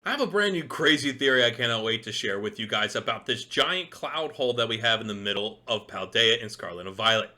I have a brand new crazy theory I cannot wait to share with you guys about this giant cloud hole that we have in the middle of Paldea in Scarlet and Violet.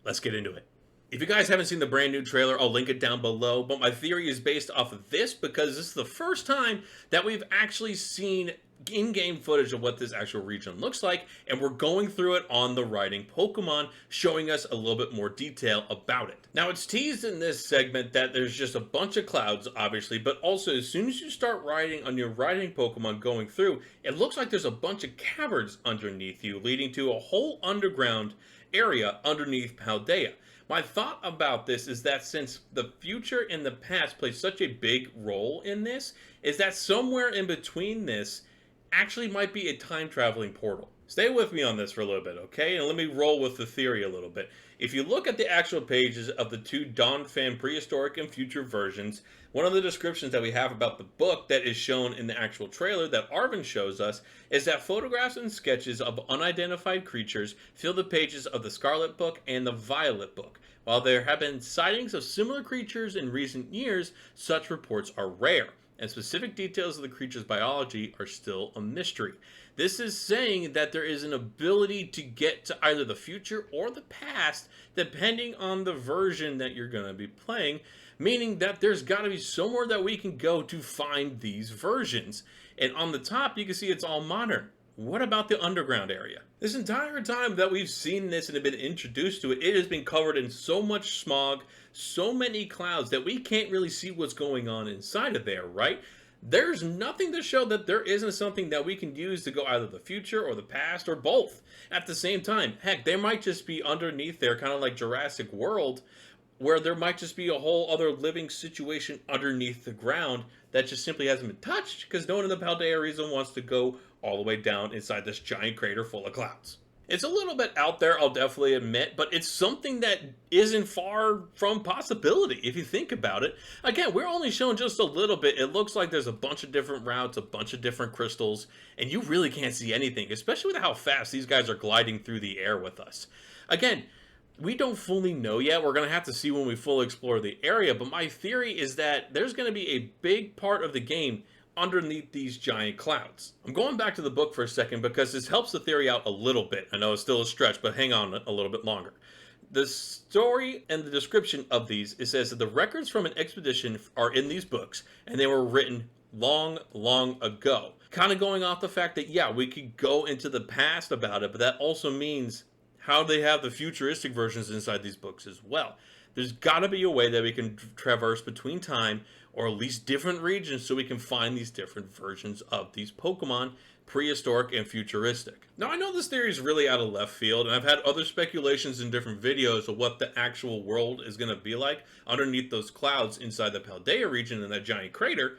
Let's get into it. If you guys haven't seen the brand new trailer, I'll link it down below, but my theory is based off of this because this is the first time that we've actually seen in-game footage of what this actual region looks like, and we're going through it on the riding Pokemon, showing us a little bit more detail about it. Now, it's teased in this segment that there's just a bunch of clouds, obviously, but also as soon as you start riding on your riding Pokemon going through, it looks like there's a bunch of caverns underneath you, leading to a whole underground area underneath Paldea. My thought about this is that since the future and the past play such a big role in this, is that somewhere in between this actually might be a time traveling portal. Stay with me on this for a little bit, okay? And let me roll with the theory a little bit. If you look at the actual pages of the two Donphan prehistoric and future versions, one of the descriptions that we have about the book that is shown in the actual trailer that Arvin shows us is that photographs and sketches of unidentified creatures fill the pages of the Scarlet book and the Violet book. While there have been sightings of similar creatures in recent years, such reports are rare, and specific details of the creature's biology are still a mystery. This is saying that there is an ability to get to either the future or the past, depending on the version that you're going to be playing, meaning that there's got to be somewhere that we can go to find these versions. And on the top, you can see it's all modern. What about the underground area? This entire time that we've seen this and have been introduced to it, it has been covered in so much smog, so many clouds that we can't really see what's going on inside of there, right? There's nothing to show that there isn't something that we can use to go either the future or the past or both at the same time. Heck, there might just be underneath there, kind of like Jurassic World, where there might just be a whole other living situation underneath the ground that just simply hasn't been touched because no one in the Paldea region wants to go all the way down inside this giant crater full of clouds. It's a little bit out there, I'll definitely admit, but it's something that isn't far from possibility if you think about it. Again, we're only showing just a little bit. It looks like there's a bunch of different routes, a bunch of different crystals, and you really can't see anything, especially with how fast these guys are gliding through the air with us. Again, we don't fully know yet. We're going to have to see when we fully explore the area, but my theory is that there's going to be a big part of the game underneath these giant clouds. I'm going back to the book for a second because this helps the theory out a little bit. I know it's still a stretch, but hang on a little bit longer. The story and the description of these, it says that the records from an expedition are in these books, and they were written long, long ago. Kind of going off the fact that, yeah, we could go into the past about it, but that also means how they have the futuristic versions inside these books as well. There's got to be a way that we can traverse between time, or at least different regions, so we can find these different versions of these Pokemon, prehistoric and futuristic. Now, I know this theory is really out of left field, and I've had other speculations in different videos of what the actual world is going to be like underneath those clouds inside the Paldea region in that giant crater.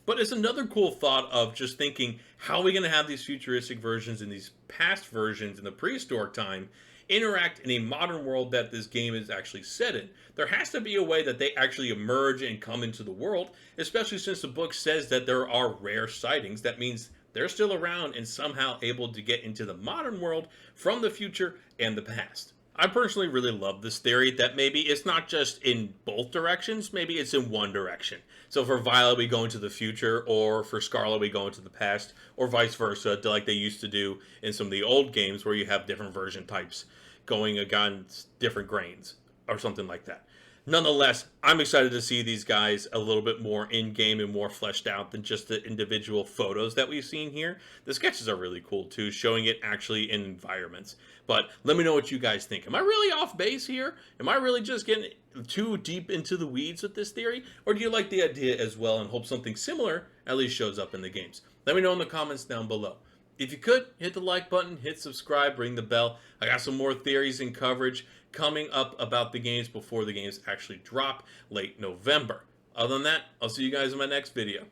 But it's another cool thought of just thinking, how are we going to have these futuristic versions and these past versions in the prehistoric time interact in a modern world that this game is actually set in? There has to be a way that they actually emerge and come into the world, especially since the book says that there are rare sightings. That means they're still around and somehow able to get into the modern world from the future and the past. I personally really love this theory that maybe it's not just in both directions, maybe it's in one direction. So for Violet we go into the future, or for Scarlet we go into the past, or vice versa, like they used to do in some of the old games where you have different version types going against different grains, or something like that. Nonetheless, I'm excited to see these guys a little bit more in-game and more fleshed out than just the individual photos that we've seen here. The sketches are really cool too, showing it actually in environments. But let me know what you guys think. Am I really off base here? Am I really just getting too deep into the weeds with this theory? Or do you like the idea as well and hope something similar at least shows up in the games? Let me know in the comments down below. If you could, hit the like button, hit subscribe, ring the bell. I got some more theories and coverage coming up about the games before the games actually drop late November. Other than that, I'll see you guys in my next video.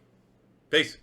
Peace.